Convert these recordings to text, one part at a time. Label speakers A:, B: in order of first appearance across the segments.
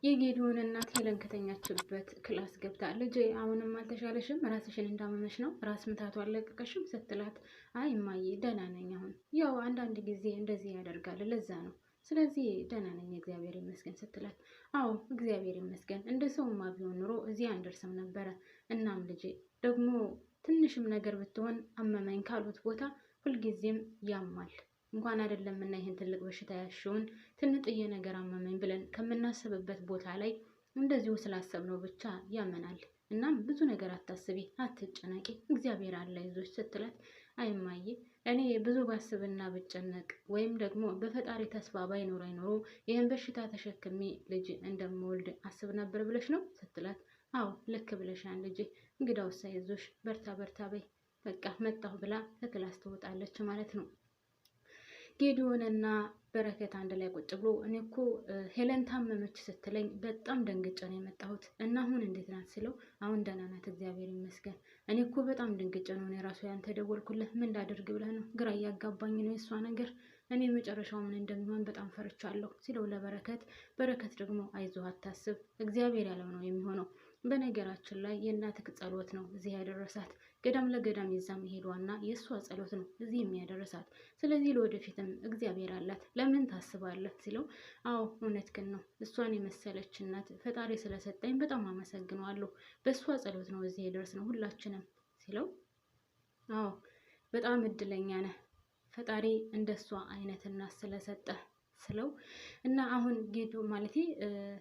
A: የጌዲዮን እናት ሄለን ከተኛችበት ክላስ ገብታ ልጄ አሁንም አልተሻለሽም? ራስሽን እንዳመመሽ ነው? ራስ ምታቱ አልለቀቀሽም? ስትላት አይ እማዬ ደህና ነኝ። አሁን ያው አንዳንድ ጊዜ እንደዚህ ያደርጋል ለዛ ነው። ስለዚህ ደህና ነኝ እግዚአብሔር ይመስገን ስትላት አዎ እግዚአብሔር ይመስገን፣ እንደ ሰውማ ቢሆን ኑሮ እዚህ አንደርስም ነበረ። እናም ልጄ ደግሞ ትንሽም ነገር ብትሆን አመመኝ ካሉት ቦታ ሁልጊዜም ያማል። እንኳን አይደለም እና ይህን ትልቅ በሽታ ያሽውን ትንጥዬ ነገር አመመኝ ብለን ከምናስብበት ቦታ ላይ እንደዚሁ ስላሰብነው ብቻ ያመናል። እናም ብዙ ነገር አታስቢ፣ አትጨነቂ፣ እግዚአብሔር አለ ይዞሽ ስትላት አይማዬ እኔ ብዙ ባስብና ብጨነቅ ወይም ደግሞ በፈጣሪ ተስፋ ባይኖረኝ ኖሮ ይህን በሽታ ተሸክሜ ልጅ እንደምወልድ አስብ ነበር ብለሽ ነው ስትላት አዎ ልክ ብለሻን ልጄ፣ እንግዳውስ አይዞሽ፣ በርታ በርታ በይ፣ በቃ መጣሁ ብላ ከክላስ ትወጣለች ማለት ነው። ጌዲዮንና በረከት አንድ ላይ ቁጭ ብሎ እኔ እኮ ሄለን ታመመች ስትለኝ በጣም ደንግጬ ነው የመጣሁት እና አሁን እንዴት ናት ስለው አሁን ደህና ናት እግዚአብሔር ይመስገን። እኔ እኮ በጣም ደንግጬ ነው እኔ ራሱ ያንተ ደወልኩልህ፣ ምን ላደርግ ብለህ ነው? ግራ እያጋባኝ ነው የእሷ ነገር፣ እኔ መጨረሻው ምን እንደሚሆን በጣም ፈርቻለሁ ሲለው ለበረከት፣ በረከት ደግሞ አይዞህ አታስብ፣ እግዚአብሔር ያለው ነው የሚሆነው። በነገራችን ላይ የእናትህ ጸሎት ነው እዚህ ያደረሳት። ገዳም ለገዳም ይዛ መሄዷና የእሷ ጸሎት ነው እዚህ የሚያደረሳት። ስለዚህ ለወደፊትም እግዚአብሔር አላት፣ ለምን ታስባለህ ሲለው አዎ እውነትህን ነው፣ እሷን የመሰለች እናት ፈጣሪ ስለሰጠኝ በጣም አመሰግነዋለሁ። በእሷ ጸሎት ነው እዚህ የደረስነው ሁላችንም ሲለው አዎ በጣም እድለኛ ነህ ፈጣሪ እንደሷ አይነት እናት ስለሰጠህ ስለው እና አሁን ጌዶ ማለቴ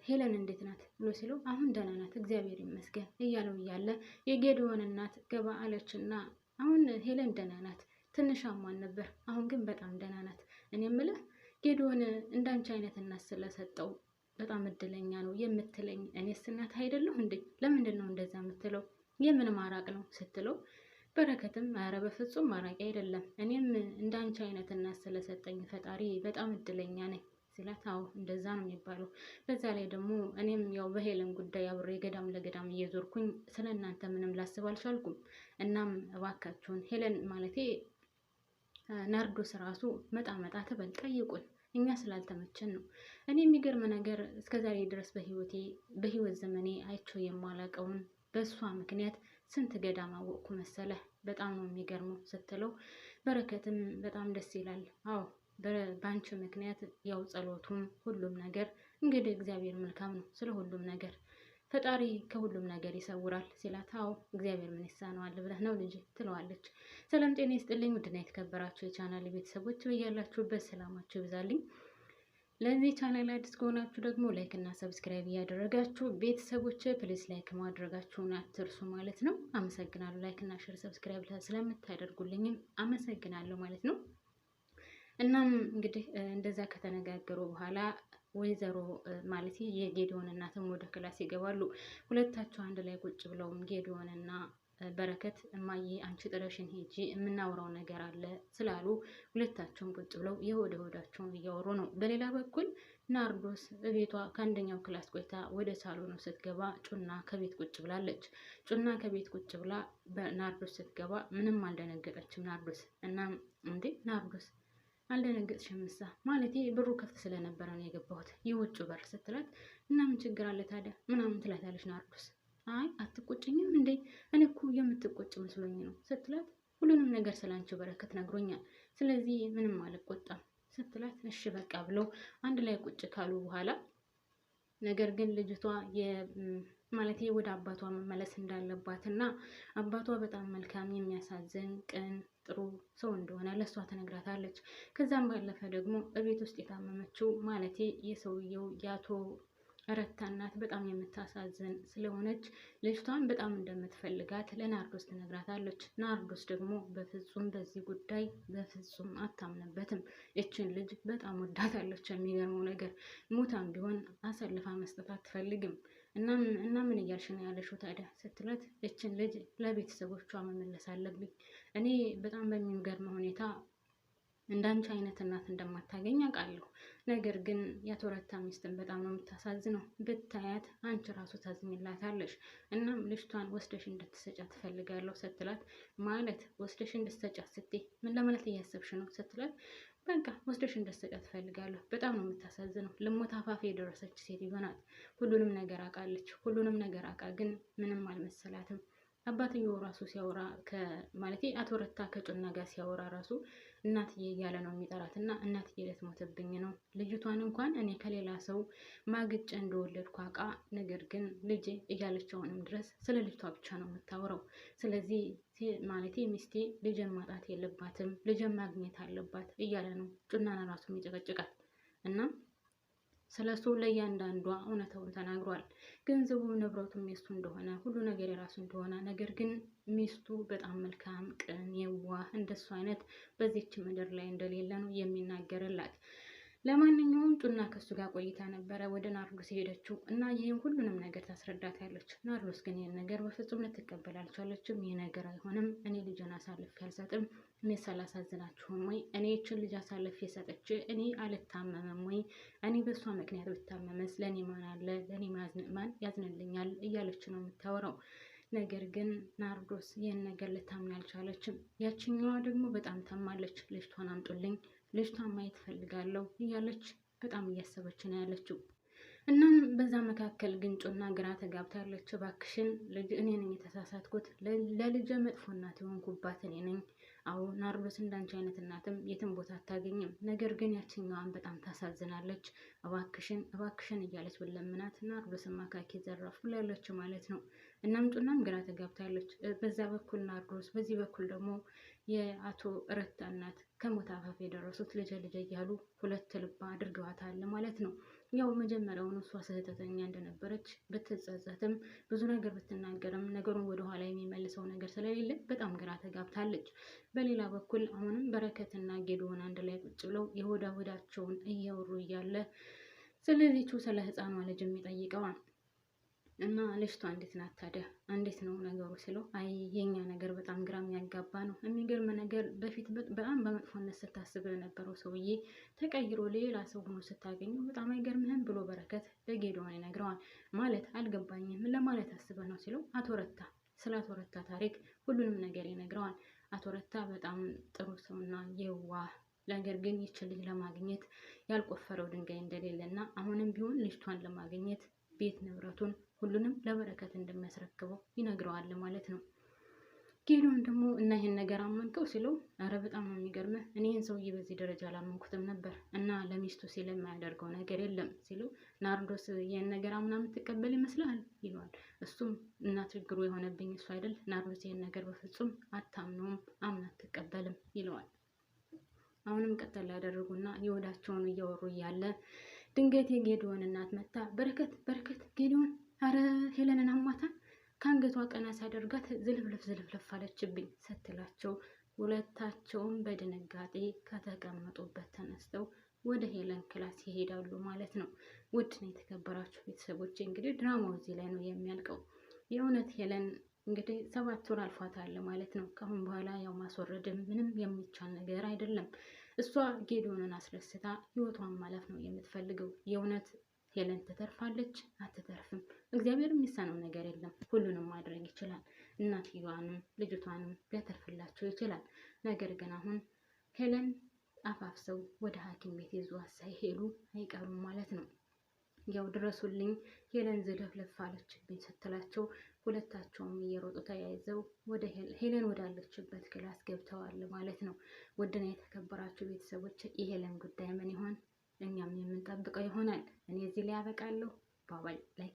A: ሄለን እንዴት ናት ብሎ ሲለው አሁን ደህና ናት እግዚአብሔር ይመስገን እያለው እያለ የጌዲዮን እናት ገባ አለችና አሁን ሄለን ደህና ናት፣ ትንሽ አሟን ነበር፣ አሁን ግን በጣም ደህና ናት። እኔ የምልህ ጌዲዮን እንዳንቺ አይነት እናት ስለሰጠው በጣም እድለኛ ነው የምትለኝ እኔስ እናት አይደለሁ እንዴ? ለምንድን ነው እንደዛ የምትለው? የምን ማራቅ ነው ስትለው በረከትም ኧረ በፍጹም ማራቂ አይደለም፣ እኔም እንዳንቺ አይነት እናት ስለሰጠኝ ፈጣሪ በጣም እድለኛ ነኝ ሲላት አዎ እንደዛ ነው የሚባለው። በዛ ላይ ደግሞ እኔም ያው በሄለን ጉዳይ አብሬ ገዳም ለገዳም እየዞርኩኝ ስለ እናንተ ምንም ላስብ አልቻልኩም። እናም እባካችሁን ሄለን ማለቴ ናርዶስ ራሱ መጣ መጣ ትበል ጠይቁን፣ እኛ ስላልተመቸን ነው። እኔ የሚገርም ነገር እስከዛሬ ድረስ በህይወት ዘመኔ አይቼው የማላቀውን በእሷ ምክንያት ስንት ገዳም አወቅኩ መሰለህ፣ በጣም ነው የሚገርመው ስትለው በረከትም በጣም ደስ ይላል። አዎ በአንቺ ምክንያት ያው ጸሎቱም ሁሉም ነገር እንግዲህ እግዚአብሔር መልካም ነው ስለ ሁሉም ነገር፣ ፈጣሪ ከሁሉም ነገር ይሰውራል ሲላት አዎ እግዚአብሔር ምን ይሳነዋል ብለህ ነው ልጅ ትለዋለች። ሰላም ጤና ይስጥልኝ ውድና የተከበራችሁ የቻናል ቤተሰቦች በያላችሁበት ሰላማችሁ ይብዛልኝ። ለዚህ ቻናል አዲስ ከሆናችሁ ደግሞ ላይክ እና ሰብስክራይብ እያደረጋችሁ ቤተሰቦች ፕሊስ ላይክ ማድረጋችሁን አትርሱ ማለት ነው። አመሰግናለሁ። ላይክ እና ሼር ሰብስክራይብ ስለምታደርጉልኝም አመሰግናለሁ ማለት ነው። እናም እንግዲህ እንደዛ ከተነጋገሩ በኋላ ወይዘሮ ማለት የጌዲዮን እናትም ወደ ክላስ ይገባሉ። ሁለታቸው አንድ ላይ ቁጭ ብለውም ጌዲዮንና በረከት እማዬ አንቺ ጥለሽን ሂጂ የምናወራው ነገር አለ ስላሉ ሁለታቸውም ቁጭ ብለው የሆደ ሆዳቸውን እያወሩ ነው። በሌላ በኩል ናርዶስ ቤቷ ከአንደኛው ክላስ ቆይታ ወደ ሳሎኑ ስትገባ ጩና ከቤት ቁጭ ብላለች። ጩና ከቤት ቁጭ ብላ በናርዶስ ስትገባ ምንም አልደነገጠችም ናርዶስ። እናም እንዴ ናርዶስ አልደነገጥሽም? ምሳ ማለቴ በሩ ክፍት ስለነበረ ነው የገባሁት የውጭ በር ስትላት እና ምን ችግር አለ ታዲያ ምናምን ትላታለች ናርዶስ። አይ አትቆጭኝም እንዴ? እኔ እኮ የምትቆጭ መስሎኝ ነው ስትላት ሁሉንም ነገር ስላንቺ በረከት ነግሮኛል፣ ስለዚህ ምንም አልቆጣም ስትላት እሺ በቃ ብለው አንድ ላይ ቁጭ ካሉ በኋላ ነገር ግን ልጅቷ ማለቴ ወደ አባቷ መመለስ እንዳለባት እና አባቷ በጣም መልካም የሚያሳዝን ቅን ጥሩ ሰው እንደሆነ ለሷ ትነግራታለች። ከዛም ባለፈ ደግሞ በቤት ውስጥ የታመመችው ማለቴ የሰውየው የአቶ ረታ እናት በጣም የምታሳዝን ስለሆነች ልጅቷን በጣም እንደምትፈልጋት ለናርዶስ ትነግራታለች። ናርዶስ ደግሞ በፍጹም በዚህ ጉዳይ በፍጹም አታምንበትም። ይችን ልጅ በጣም ወዳታለች። የሚገርመው ነገር ሙታም ቢሆን አሳልፋ መስጠት አትፈልግም። እና ምን እያልሽ ነው ያለሽው ታዲያ ስትላት ይችን ልጅ ለቤተሰቦቿ መመለስ አለብኝ። እኔ በጣም በሚገርም ሁኔታ እንዳንቺ አይነት እናት እንደማታገኝ አውቃለሁ። ነገር ግን የአቶ ረታ ሚስትን በጣም ነው የምታሳዝነው። ብታያት አንቺ ራሱ ታዝኝላታለሽ። እናም ልጅቷን ወስደሽ እንድትሰጫት ትፈልጋለሁ ስትላት ማለት ወስደሽ እንድትሰጫት ስትይ ምን ለማለት እያሰብሽ ነው ስትላት በቃ ወስደሽ እንደሰጫት ትፈልጋለሁ። በጣም ነው የምታሳዝነው። ልሞት አፋፍ የደረሰች ሴትዮ ናት። ሁሉንም ነገር አውቃለች። ሁሉንም ነገር አውቃ ግን ምንም አልመሰላትም። አባትየው ራሱ ሲያወራ ማለቴ አቶ ረታ ከጮና ጋር ሲያወራ ራሱ እናትዬ እያለ ነው የሚጠራት እና እናትዬ ልትሞትብኝ ነው። ልጅቷን እንኳን እኔ ከሌላ ሰው ማግጬ እንደወለድኩ አውቃ፣ ነገር ግን ልጄ እያለች አሁንም ድረስ ስለ ልጅቷ ብቻ ነው የምታወራው። ስለዚህ ማለቴ ሚስቴ ልጅን ማጣት የለባትም፣ ልጅን ማግኘት አለባት እያለ ነው ጩናን ራሱ የሚጨቀጭቃት እና ስለሱ ለእያንዳንዷ እውነታውን ተናግሯል። ገንዘቡ ንብረቱም ሚስቱ እንደሆነ ሁሉ ነገር የራሱ እንደሆነ፣ ነገር ግን ሚስቱ በጣም መልካም፣ ቅን፣ የዋህ እንደሱ አይነት በዚች ምድር ላይ እንደሌለ ነው የሚናገርላት። ለማንኛውም ጩና ከሱ ጋር ቆይታ ነበረ ወደ ናርዶስ የሄደችው እና ይህን ሁሉንም ነገር ታስረዳታለች። ናርዶስ ግን ይህን ነገር በፍጹም ልትቀበል አልቻለችም። ይህ ነገር አይሆንም፣ እኔ ልጅን አሳልፌ አልሰጥም፣ እኔ ሳላሳዝናችሁም ወይ እኔ ይችን ልጅ አሳልፌ ሰጥቼ እኔ አልታመመም ወይ? እኔ በእሷ ምክንያት ብታመመስ ለእኔ ማን አለ? ለእኔ ማን ያዝንልኛል? እያለች ነው የምታወራው። ነገር ግን ናርዶስ ይህን ነገር ልታምን አልቻለችም። ያችኛዋ ደግሞ በጣም ታማለች። ልጅቷን አምጡልኝ፣ ልጅቷን ማየት ፈልጋለሁ እያለች በጣም እያሰበች ነው ያለችው። እናም በዛ መካከል ግን ጩና ግራ ተጋብታለች። እባክሽን ልጅ እኔ ነኝ የተሳሳትኩት፣ ለልጅ መጥፎ እናት የሆንኩባት እኔ ነኝ። አዎ ናርዶስ እንዳንቺ አይነት እናትም የትም ቦታ አታገኝም። ነገር ግን ያችኛዋን በጣም ታሳዝናለች። እባክሽን እባክሽን እያለች ብለምናት ናርዶስን ማካኪ ዘራፍ ብላለች ማለት ነው። እናም ጩናም ግራ ተጋብታለች። በዛ በኩል ናርዶስ፣ በዚህ በኩል ደግሞ የአቶ ረታ እናት ከሞት አፋፍ የደረሱት ልጄ ልጄ እያሉ ሁለት ልባ አድርገዋታል ማለት ነው። ያው መጀመሪያውን እሷ ስህተተኛ እንደነበረች ብትጸጸትም ብዙ ነገር ብትናገርም ነገሩን ወደኋላ የሚመልሰው ነገር ስለሌለ በጣም ግራ ተጋብታለች። በሌላ በኩል አሁንም በረከትና ጌዶን አንድ ላይ ቁጭ ብለው የሆዳ ሆዳቸውን እያወሩ እያለ ስለዚቹ ስለ ህፃኗ ልጅ የሚጠይቀዋል እና ልጅቷ እንዴት ናት ታዲያ እንዴት ነው ነገሩ ሲለው፣ አይ የኛ ነገር በጣም ግራ የሚያጋባ ነው። የሚገርም ነገር በፊት በጣም በመጥፎነት ስታስብ የነበረው ሰውዬ ተቀይሮ ሌላ ሰው ሆኖ ስታገኘው በጣም አይገርምህም ብሎ በረከት ለጌዶን ይነግረዋል። ማለት አልገባኝም ለማለት አስበህ ነው ሲለው፣ ስለ አቶ ረታ ታሪክ ሁሉንም ነገር ይነግረዋል። አቶ ረታ በጣም ጥሩ ሰውና የዋህ፣ ነገር ግን ይችን ልጅ ለማግኘት ያልቆፈረው ድንጋይ እንደሌለና አሁንም ቢሆን ልጅቷን ለማግኘት ቤት ንብረቱን ሁሉንም ለበረከት እንደሚያስረክበው ይነግረዋል ማለት ነው። ጌዶን ደግሞ እና ይሄን ነገር አመንከው ሲለው፣ አረ በጣም ነው የሚገርምህ፣ እኔ ይህን ሰውዬ በዚህ ደረጃ አላመንኩትም ነበር እና ለሚስቱ ሲል የማያደርገው ነገር የለም ሲለው፣ ናርዶስ ይህን ነገር አምና የምትቀበል ይመስልሃል ይለዋል። እሱም እና ችግሩ የሆነብኝ እሱ አይደል፣ ናርዶስ ይህን ነገር በፍጹም አታምነውም፣ አምና አትቀበልም ይለዋል። አሁንም ቀጠል ያደረጉና የወዳቸውን እያወሩ እያለ ድንገት የጌዶን እናት መጣ። በረከት ጌዶን፣ አረ ሄለንን አሟታል፣ ከአንገቷ ቀና ሳደርጋት ዝልፍልፍ አለችብኝ ስትላቸው ሁለታቸውም በድንጋጤ ከተቀመጡበት ተነስተው ወደ ሄለን ክላስ ይሄዳሉ ማለት ነው። ውድ ነው የተከበራችሁ ቤተሰቦች፣ እንግዲህ ድራማው እዚህ ላይ ነው የሚያልቀው። የእውነት ሄለን እንግዲህ 7 ወር አልፏታል ማለት ነው። ከአሁን በኋላ ያው ማስወረድም ምንም የሚቻል ነገር አይደለም። እሷ ጌዶንን አስደስታ ህይወቷን ማለፍ ነው የምትፈልገው። የእውነት ሄለን ትተርፋለች አትተርፍም? እግዚአብሔር የሚሳነው ነገር የለም፣ ሁሉንም ማድረግ ይችላል። እናትየዋንም ልጅቷንም ሊያተርፍላቸው ይችላል። ነገር ግን አሁን ሄለን አፋፍሰው ወደ ሐኪም ቤት ይዟት ሳይሄዱ አይቀሩም ማለት ነው። ያው ድረሱልኝ ሄለን ዝለፍለፍ አለችብኝ ስትላቸው ሁለታቸውም እየሮጡ ተያይዘው ወደ ሄለን ወዳለችበት ክላስ ገብተዋል ማለት ነው። ውድና የተከበራችሁ ቤተሰቦች የሄለን ጉዳይ ምን ይሆን? እኛም የምንጠብቀው ይሆናል። እኔ እዚህ ላይ ያበቃለሁ። ባባይ ላይ